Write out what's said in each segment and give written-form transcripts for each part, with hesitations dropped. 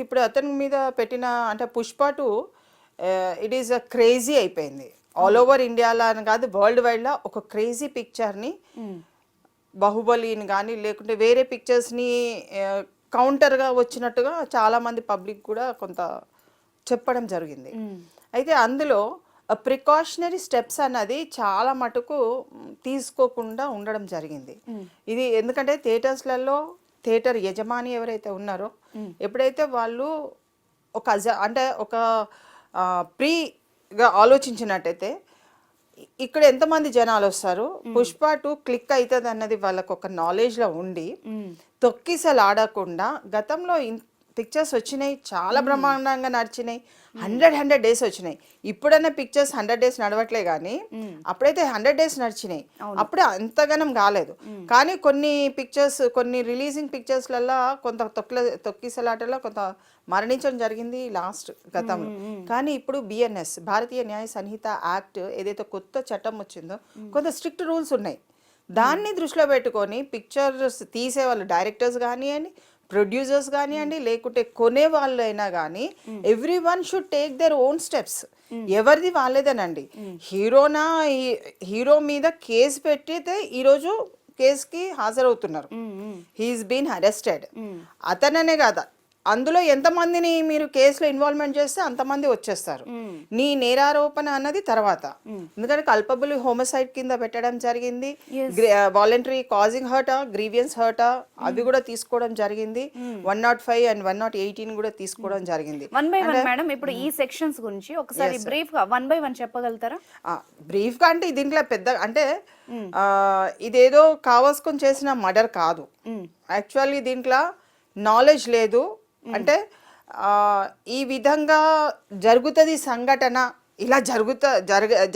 అయితే ఇప్పుడు అతని మీద పెట్టిన అంటే Pushpa 2 it is a crazy అయిపోయింది. ఆల్ ఓవర్ ఇండియాలో అని కాదు, వరల్డ్ వైడ్లో ఒక క్రేజీ పిక్చర్ని బాహుబలిని కానీ లేకుంటే వేరే పిక్చర్స్ని కౌంటర్గా వచ్చినట్టుగా చాలామంది పబ్లిక్ కూడా కొంత చెప్పడం జరిగింది. అయితే అందులో ప్రికాషనరీ స్టెప్స్ అన్నది చాలా మటుకు తీసుకోకుండా ఉండడం జరిగింది. ఇది ఎందుకంటే థియేటర్స్లలో థియేటర్ యజమాని ఎవరైతే ఉన్నారో ఎప్పుడైతే వాళ్ళు ఒక అంటే ఒక ప్రీగా ఆలోచించినట్టయితే ఇక్కడ ఎంతమంది జనాలు వస్తారు, పుష్ప 2 క్లిక్ అవుతుంది అన్నది వాళ్ళకు ఒక నాలెడ్జ్లో ఉండి తొక్కిసలు ఆడకుండా గతంలో పిక్చర్స్ వచ్చినాయి, చాలా బ్రహ్మాండంగా నడిచినాయి, 100 డేస్ వచ్చినాయి. ఇప్పుడన్నా పిక్చర్స్ 100 డేస్ నడవట్లే కానీ అప్పుడైతే 100 డేస్ నడిచినాయి. అప్పుడే అంతగానం కాలేదు. కానీ కొన్ని పిక్చర్స్, కొన్ని రిలీజింగ్ పిక్చర్స్లలో కొంత తొక్కిసలాటలో కొంత మరణించడం జరిగింది లాస్ట్ గతంలో. కానీ ఇప్పుడు బిఎన్ఎస్ భారతీయ న్యాయ సంహిత యాక్ట్ ఏదైతే కొత్త చట్టం వచ్చిందో కొంత స్ట్రిక్ట్ రూల్స్ ఉన్నాయి. దాన్ని దృష్టిలో పెట్టుకొని పిక్చర్స్ తీసే వాళ్ళు డైరెక్టర్స్ కానివ్వండి, ప్రొడ్యూసర్స్ కానివ్వండి, లేకుంటే కొనే వాళ్ళు అయినా కానీ every one should take their own steps. ఎవరిది వాళ్ళేదేనండి. హీరో మీద కేసు పెట్టితే ఈరోజు కేసుకి హాజరవుతున్నారు. He's been arrested. అతననే కాదా, అందులో ఎంతమందిని మీరు కేసులో ఇన్వాల్వ్మెంట్ చేస్తే అంతమంది వచ్చేస్తారు. నీ నేరారోపణ అన్నది తర్వాత. ఎందుకంటే కల్పబుల్ హోమసైడ్ కింద పెట్టడం జరిగింది, వాలంటరీ కాజింగ్ హర్టా, గ్రీవియన్స్ హర్టా అవి కూడా తీసుకోవడం జరిగింది. 105 and 118 కూడా తీసుకోవడం జరిగింది. మేడం ఇప్పుడు ఈ సెక్షన్స్ గురించి ఒకసారి బ్రీఫ్ గా 1 by 1 చెప్పగలుగుతారా? బ్రీఫ్ గా అంటే దీంట్లో పెద్ద అంటే ఇదేదో కావాల్సుకొని చేసిన మర్డర్ కాదు. యాక్చువల్లీ దీంట్లో నాలెడ్జ్ లేదు. అంటే ఈ విధంగా జరుగుతుంది సంఘటన, ఇలా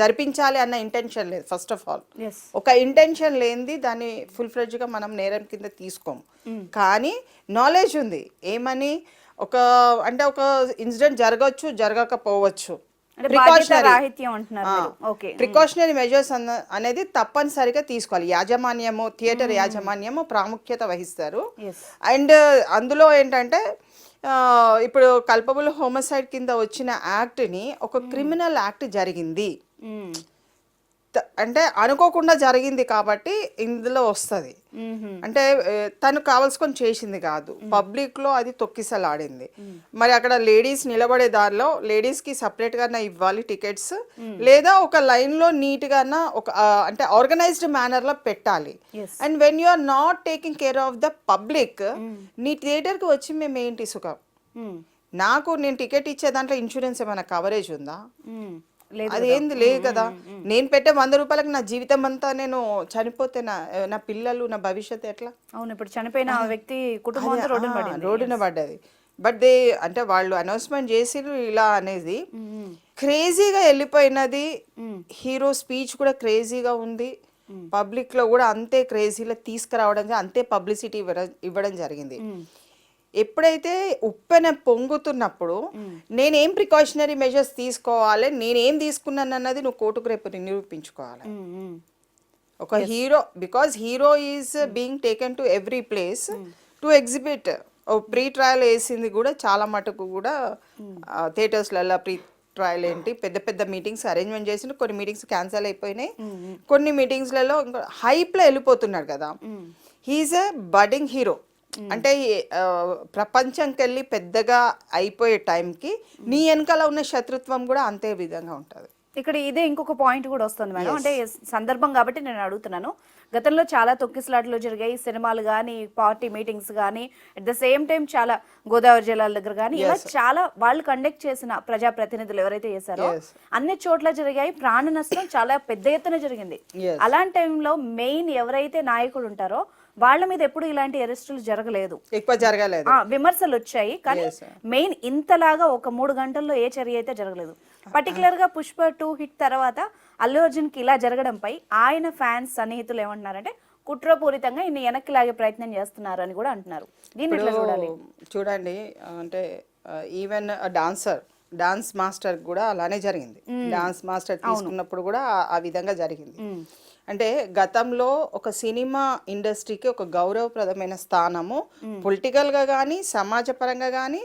జరిపించాలి అన్న ఇంటెన్షన్ లేదు. ఫస్ట్ ఆఫ్ ఆల్ ఒక ఇంటెన్షన్ లేనిది దాన్ని ఫుల్ ఫ్లెడ్జ్గా మనం నేరం కింద తీసుకోము. కానీ నాలెడ్జ్ ఉంది. ఏమని ఒక అంటే ఒక ఇన్సిడెంట్ జరగవచ్చు, జరగకపోవచ్చు. ప్రికాషనరీ మెజర్స్ అనేది తప్పనిసరిగా తీసుకోవాలి. యాజమాన్యము, థియేటర్ యాజమాన్యము ప్రాముఖ్యత వహిస్తారు. అండ్ అందులో ఏంటంటే ఇప్పుడు కల్పబుల్ హోమసైడ్ కింద వచ్చిన యాక్ట్ని ఒక క్రిమినల్ యాక్ట్ జరిగింది అంటే అనుకోకుండా జరిగింది కాబట్టి ఇందులో వస్తుంది. అంటే తను కావాల్సుకొని చేసింది కాదు, పబ్లిక్లో అది తొక్కిసలాడింది. మరి అక్కడ లేడీస్ నిలబడే దారిలో లేడీస్కి సపరేట్గా ఇవ్వాలి టికెట్స్, లేదా ఒక లైన్లో నీట్గా ఒక అంటే ఆర్గనైజ్డ్ మేనర్లో పెట్టాలి. And when you are not taking care of the public, నీ థియేటర్కి వచ్చి మేము ఏంటి సుఖం? నాకు నేను టికెట్ ఇచ్చే దాంట్లో ఇన్సూరెన్స్ ఏమైనా కవరేజ్ ఉందా? అదేంది లేదు కదా. నేను పెట్టే 100 రూపాయలకు నా జీవితం అంతా నేను చనిపోతే నా పిల్లలు, నా భవిష్యత్తు ఎట్లా? అవును, ఇప్పుడు చనిపోయిన వ్యక్తి కుటుంబం రోడ్డున పడ్డది. బట్ అంటే వాళ్ళు అనౌన్స్మెంట్ చేసిరు ఇలా అనేది క్రేజీగా వెళ్ళిపోయినది. హీరో స్పీచ్ కూడా క్రేజీగా ఉంది. పబ్లిక్ లో కూడా అంతే క్రేజీలో తీసుకురావడం, అంతే పబ్లిసిటీ ఇవ్వడం జరిగింది. ఎప్పుడైతే ఉప్పెన పొంగుతున్నప్పుడు నేనేం ప్రికాషనరీ మెజర్స్ తీసుకోవాలి, నేనేం తీసుకున్నాను అన్నది నువ్వు కోర్టుకు రేపు నిరూపించుకోవాలి. ఒక hero, because hero is being taken to every place to exhibit. Pre trial వేసింది కూడా చాలా మటుకు కూడా థియేటర్స్లలో ప్రీ ట్రయల్ ఏంటి పెద్ద పెద్ద మీటింగ్స్ అరేంజ్మెంట్ చేసి కొన్ని మీటింగ్స్ క్యాన్సిల్ అయిపోయినాయి. కొన్ని మీటింగ్స్లలో హైప్లో వెళ్ళిపోతున్నాడు కదా. హీఈస్ ఎ బడ్డింగ్ హీరో. అంటే ప్రపంచంకి వెళ్ళి పెద్దగా అయిపోయే టైంకి నీ వెనకాల ఉన్న శత్రుత్వం కూడా అంతే విధంగా ఉంటుంది. ఇక్కడ ఇదే ఇంకొక పాయింట్ కూడా వస్తుంది మేడం. అంటే సందర్భం కాబట్టి నేను అడుగుతున్నాను. గతంలో చాలా తొక్కిసలాటలు జరిగాయి, సినిమాలు కానీ, పార్టీ మీటింగ్స్ కానీ, అట్ ద సేమ్ టైం చాలా గోదావరి జిల్లాల దగ్గర కానీ ఇలా చాలా వాళ్ళు కండక్ట్ చేసిన ప్రజాప్రతినిధులు ఎవరైతే చేశారో అన్ని చోట్ల జరిగాయి. ప్రాణ నష్టం చాలా పెద్ద ఎత్తున జరిగింది. అలాంటి టైంలో మెయిన్ ఎవరైతే నాయకులు ఉంటారో వాళ్ళ మీద ఎప్పుడు ఇలాంటి అరెస్టులు జరగలేదు, ఎక్కువ జరగలేదు. విమర్శలు వచ్చాయి కానీ మెయిన్ ఇంతలాగా ఒక 3 గంటల్లో ఏ చర్య అయితే జరగలేదు. పర్టికులర్ గా పుష్ప 2 హిట్ తర్వాత అల్లు అర్జున్ కి ఇలా జరగడంపై ఆయన ఫ్యాన్స్ సన్నిహితులు ఏమంటున్నారంటే కుట్రపూరితంగా ఇన్ని వెనక్కి లాగే ప్రయత్నం చేస్తున్నారు అని కూడా అంటున్నారు. దీన్ని ఎట్లా చూడాలి? చూడండి, అంటే ఈవెన్ డాన్స్ మాస్టర్ కూడా అలానే జరిగింది. డాన్స్ మాస్టర్ తీసుకున్నప్పుడు కూడా ఆ విధంగా జరిగింది. అంటే గతంలో ఒక సినిమా ఇండస్ట్రీకి ఒక గౌరవప్రదమైన స్థానము పొలిటికల్గా కానీ, సమాజపరంగా కానీ,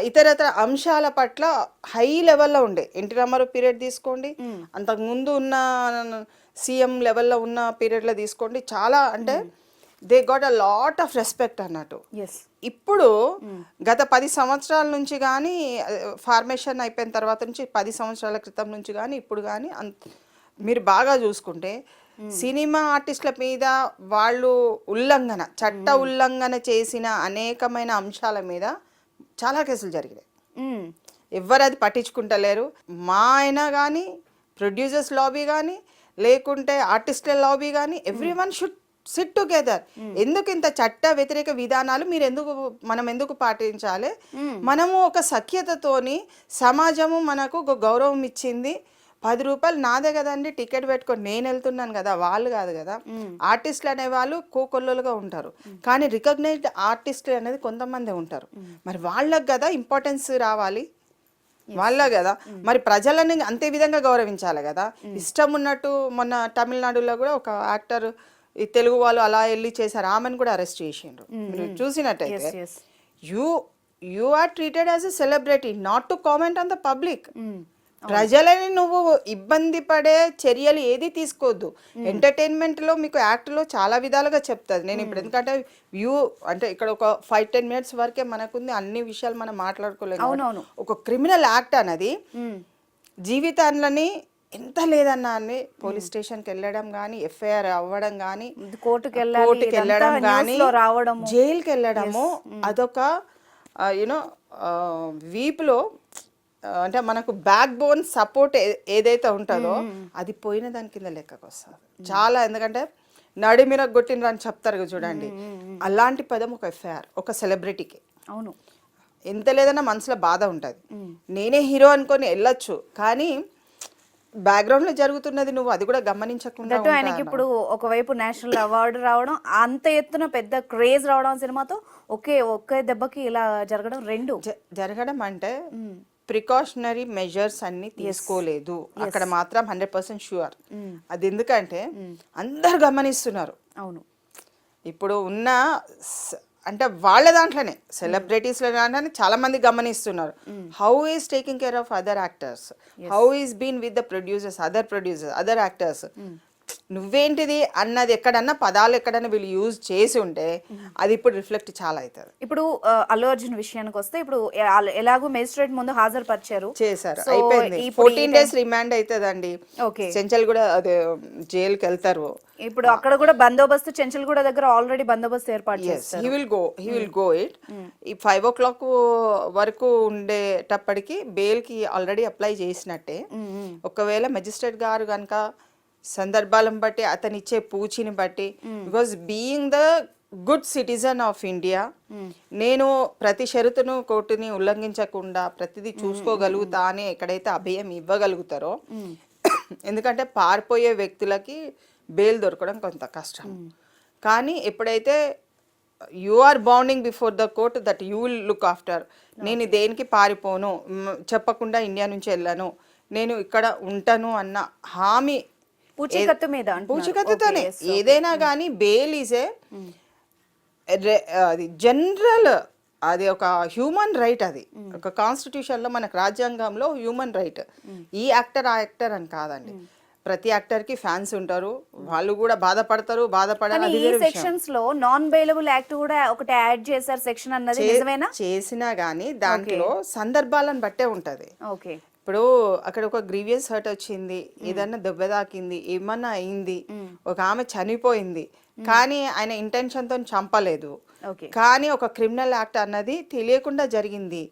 ఇతరత్ర అంశాల పట్ల హై లెవెల్లో ఉండే. ఎన్టీ రామారావు పీరియడ్ తీసుకోండి, అంతకుముందు ఉన్న సీఎం లెవెల్లో ఉన్న పీరియడ్లో తీసుకోండి, చాలా అంటే they got a lot of respect అన్నట్టు. ఇప్పుడు గత 10 సంవత్సరాల నుంచి కానీ, ఫార్మేషన్ అయిపోయిన తర్వాత నుంచి 10 సంవత్సరాల క్రితం నుంచి కానీ ఇప్పుడు కానీ మీరు బాగా చూసుకుంటే సినిమా ఆర్టిస్టుల మీద వాళ్ళు చట్ట ఉల్లంఘన చేసిన అనేకమైన అంశాల మీద చాలా కేసులు జరిగినాయి. ఎవరు అది పట్టించుకుంటలేరు. మా అయినా కానీ, ప్రొడ్యూసర్స్ లాబీ కానీ, లేకుంటే ఆర్టిస్టుల లాబీ కానీ, ఎవ్రీవన్ షుడ్ సిట్ టుగెదర్. ఎందుకు ఇంత చట్ట వ్యతిరేక విధానాలు మనం ఎందుకు పాటించాలి? మనము ఒక సఖ్యతతోని, సమాజము మనకు ఒక గౌరవం ఇచ్చింది. 10 రూపాయలు నాదే కదండి, టికెట్ పెట్టుకొని నేను వెళ్తున్నాను కదా, వాళ్ళు కాదు కదా. ఆర్టిస్టులు అనేవాళ్ళు కోకొల్లలుగా ఉంటారు, కానీ రికగ్నైజ్డ్ ఆర్టిస్టులు అనేది కొంతమంది ఉంటారు. మరి వాళ్ళకి కదా ఇంపార్టెన్స్ రావాలి, వాళ్ళ కదా. మరి ప్రజలని అంతే విధంగా గౌరవించాలి కదా. ఇష్టం ఉన్నట్టు మొన్న తమిళనాడులో కూడా ఒక యాక్టర్, ఈ తెలుగు వాళ్ళు అలా వెళ్ళి చేశారు, ఆమెను కూడా అరెస్ట్ చేసిండ్రు. మీరు చూసినట్టయితే you are treated as a celebrity, not to comment on the public. ప్రజలని నువ్వు ఇబ్బంది పడే చర్యలు ఏది తీసుకోవద్దు. ఎంటర్టైన్మెంట్లో మీకు యాక్ట్లో చాలా విధాలుగా చెప్తుంది. నేను ఇప్పుడు ఎందుకంటే అంటే ఇక్కడ ఒక 5-10 మినిట్స్ వరకే మనకుంది, అన్ని విషయాలు మనం మాట్లాడుకోలేము. ఒక క్రిమినల్ యాక్ట్ అనేది జీవితాలని ఎంత లేదన్నా అని పోలీస్ స్టేషన్కి వెళ్ళడం కానీ, ఎఫ్ఐఆర్ అవ్వడం కానీ, కోర్టుకి వెళ్ళడం కానీ, జైలుకి వెళ్ళడము, అదొక యూనో వీపులో అంటే మనకు బ్యాక్ బోన్ సపోర్ట్ ఏదైతే ఉంటుందో అది పోయిన దాని కింద లెక్కకు వస్తుంది చాలా. ఎందుకంటే నడిమిర కొట్టినరు అని చెప్తారు చూడండి, అలాంటి పదం ఒక ఎఫ్ఐఆర్ ఒక సెలబ్రిటీకి. అవును, ఎంత లేదన్నా మనసులో బాధ ఉంటుంది. నేనే హీరో అనుకొని వెళ్ళొచ్చు, కానీ బ్యాక్గ్రౌండ్ లో జరుగుతున్నది నువ్వు అది కూడా గమనించకుండా. ఆయనకి ఇప్పుడు ఒకవైపు నేషనల్ అవార్డు రావడం, అంత ఎత్తున పెద్ద క్రేజ్ రావడం సినిమాతో, ఒకే దెబ్బకి ఇలా జరగడం అంటే ప్రికాషనరీ మెజర్స్ అన్ని తీసుకోలేదు అక్కడ మాత్రం 100% షూర్. అది ఎందుకంటే అందరు గమనిస్తున్నారు. అవును, ఇప్పుడు ఉన్న అంటే వాళ్ళ దాంట్లోనే సెలబ్రిటీస్లో దాంట్లోనే చాలా మంది గమనిస్తున్నారు. How is taking care of other actors, how is been with the producers, other actors. నువ్వేంటిది అన్నది ఎక్కడన్నా పదాలు ఎక్కడన్నా వీళ్ళు యూజ్ చేసి ఉంటే అది ఇప్పుడు రిఫ్లెక్ట్ చాలా అవుతుంది. ఇప్పుడు అల్లు అర్జున్ విషయానికి వస్తే, ఇప్పుడు ఎలాగో మెజిస్ట్రేట్ ముందు హాజరుపరిచారు, చేశారు, అయిపోయింది. 14 days రిమాండ్ అవుతుందండి. చెంచల్ కూడా అదే జైలుకి వెళ్తారు. ఇప్పుడు అక్కడ కూడా బందోబస్తు, చెంచల్ కూడా దగ్గర ఆల్రెడీ బందోబస్తు ఏర్పాటు చేస్తారు. He will go it. ఈ 5 o'clock వరకు ఉండేటప్పటికి బెయిల్ కి ఆల్రెడీ అప్లై చేసినట్టే. ఒకవేళ మెజిస్ట్రేట్ గారు కనుక సందర్భాలను బట్టి, అతను ఇచ్చే పూచిని బట్టి, because being the good citizen of India, నేను ప్రతి షరతును కోర్టుని ఉల్లంఘించకుండా ప్రతిదీ చూసుకోగలుగుతా అని ఎక్కడైతే అభయం ఇవ్వగలుగుతారో, ఎందుకంటే పారిపోయే వ్యక్తులకి బెయిల్ దొరకడం కొంత కష్టం. కానీ ఎప్పుడైతే you are bounding before the court that you will look after, నేను దేనికి పారిపోను, చెప్పకుండా ఇండియా నుంచి వెళ్ళను, నేను ఇక్కడ ఉంటాను అన్న హామీ, పూచికత్తుతోనే ఏదైనా కానీ బెయిల్ ఈజ్ అది జనరల్, అది ఒక హ్యూమన్ రైట్. అది ఒక కాన్స్టిట్యూషన్లో మనకు రాజ్యాంగంలో హ్యూమన్ రైట్. ఈ యాక్టర్ ఆ యాక్టర్ అని కాదండి, ప్రతి యాక్టర్ కి ఫ్యాన్స్ ఉంటారు, వాళ్ళు కూడా బాధపడతారు. బాధపడాలి. సెక్షన్స్ లో నాన్ బెయిలబుల్ యాక్ట్ కూడా ఒకటి యాడ్ చేశారు సెక్షన్ అన్నది నిజమేనా? చేసినా గానీ దాంట్లో సందర్భాలను బట్టే ఉంటది. ఓకే, ఇప్పుడు అక్కడ ఒక గ్రీవియస్ హర్ట్ వచ్చింది, ఏదన్నా దెబ్బ తాకింది, ఏమన్నా అయింది, ఒక ఆమె చనిపోయింది, కానీ ఆయన ఇంటెన్షన్ తో చంపలేదు, కానీ ఒక క్రిమినల్ యాక్ట్ అన్నది తెలియకుండా జరిగింది,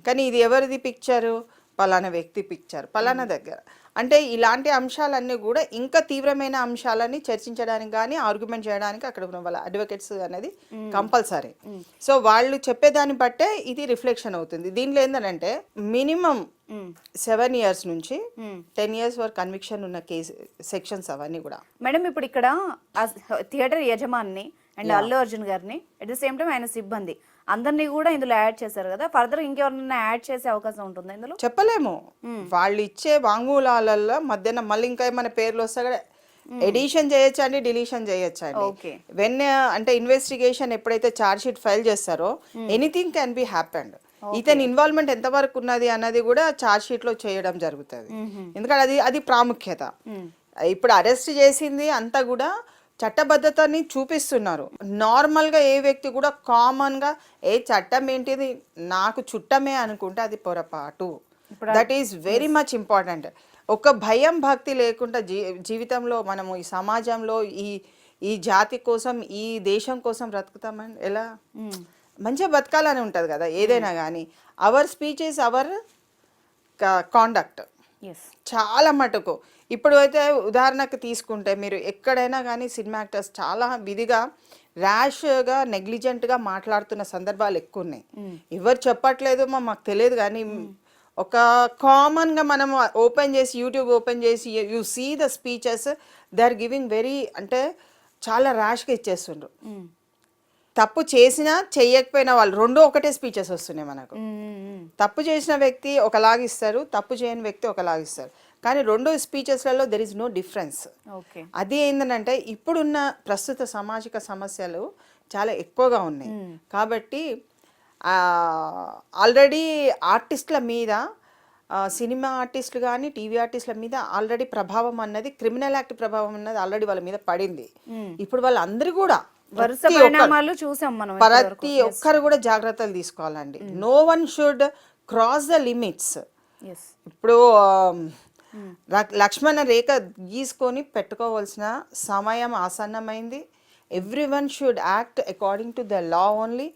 కానీ ఇది ఎవరిది పిక్చరు, పలానా వ్యక్తి పిక్చర్ పలానా దగ్గర. అంటే ఇలాంటి అంశాలన్నీ కూడా ఇంకా తీవ్రమైన అంశాలని చర్చించడానికి కానీ ఆర్గ్యుమెంట్ చేయడానికి అక్కడ ఉన్న వాళ్ళ అడ్వకేట్స్ అనేది కంపల్సరీ. సో వాళ్ళు చెప్పేదాన్ని బట్టే ఇది రిఫ్లెక్షన్ అవుతుంది. దీనిలో ఏంటంటే మినిమం 7 years నుంచి 10 years వరకు కన్విక్షన్ ఉన్న కేసు సెక్షన్స్ అవన్నీ కూడా. మేడం ఇప్పుడు ఇక్కడ థియేటర్ యజమాని అండ్ అల్లు అర్జున్ గారిని, అట్ ద సేమ్ టైం ఆయన సిబ్బంది అందరినీ కూడా ఇందులో యాడ్ చేశారు కదా, ఫర్దర్ ఇంకెవరైనా యాడ్ చేసే అవకాశం ఉంటుందా ఇందులో? చెప్పలేము. వాళ్ళు ఇచ్చే వాంగ్మూలాలలో మధ్యన మళ్ళీ ఇంకా ఏమైనా పేర్లు వస్తే ఎడిషన్ చేయొచ్చు అండి, డిలీషన్ చేయొచ్చు అండి. వెన్ అంటే ఇన్వెస్టిగేషన్ ఎప్పుడైతే ఛార్జ్ షీట్ ఫైల్ చేస్తారో ఎనీథింగ్ క్యాన్ బి హ్యాపెండ్. ఇతని ఇన్వాల్వ్మెంట్ ఎంతవరకు ఉన్నది అన్నది కూడా ఛార్జ్ షీట్ లో చేయడం జరుగుతుంది. ఎందుకంటే అది ప్రాముఖ్యత. ఇప్పుడు అరెస్ట్ చేసింది అంతా కూడా చట్టబద్ధతని చూపిస్తున్నారు. నార్మల్గా ఏ వ్యక్తి కూడా కామన్గా చట్టం ఏంటిది నాకు చుట్టమే అనుకుంటే అది పొరపాటు. That is very much important. ఒక భయం భక్తి లేకుండా జీవితంలో మనము ఈ సమాజంలో ఈ జాతి కోసం ఈ దేశం కోసం బ్రతుకుతామని ఎలా మంచిగా బతకాలని ఉంటుంది కదా ఏదైనా కానీ. Our speech is our conduct చాలా మటుకు. ఇప్పుడు అయితే ఉదాహరణకు తీసుకుంటే మీరు ఎక్కడైనా కానీ సినిమా యాక్టర్స్ చాలా విధిగా ర్యాష్గా నెగ్లిజెంట్గా మాట్లాడుతున్న సందర్భాలు ఎక్కువ ఉన్నాయి. ఎవరు చెప్పట్లేదు మాకు తెలియదు కానీ ఒక కామన్గా మనం ఓపెన్ చేసి యూట్యూబ్ ఓపెన్ చేసి you see the speeches they are giving very అంటే చాలా ర్యాష్గా ఇచ్చేస్తుండ్రు. తప్పు చేసినా చెయ్యకపోయినా వాళ్ళు రెండో ఒకటే స్పీచెస్ వస్తున్నాయి మనకు. తప్పు చేసిన వ్యక్తి ఒకలాగిస్తారు, తప్పు చేయని వ్యక్తి ఒకలాగిస్తారు. కానీ రెండు స్పీచెస్లలో దెర్ ఇస్ నో డిఫరెన్స్. అది ఏంటంటే ఇప్పుడున్న ప్రస్తుత సామాజిక సమస్యలు చాలా ఎక్కువగా ఉన్నాయి కాబట్టి ఆల్రెడీ ఆర్టిస్టుల మీద సినిమా ఆర్టిస్టులు కానీ టీవీ ఆర్టిస్టుల మీద ఆల్రెడీ ప్రభావం అన్నది క్రిమినల్ యాక్ట్ ప్రభావం అన్నది ఆల్రెడీ వాళ్ళ మీద పడింది. ఇప్పుడు వాళ్ళందరూ కూడా ప్రతి ఒక్కరు కూడా జాగ్రత్తలు తీసుకోవాలండి. No one should cross the limits. ఇప్పుడు లక్ష్మణ రేఖ గీసుకొని పెట్టుకోవాల్సిన సమయం ఆసన్నమైంది. Every one should act according to the law only.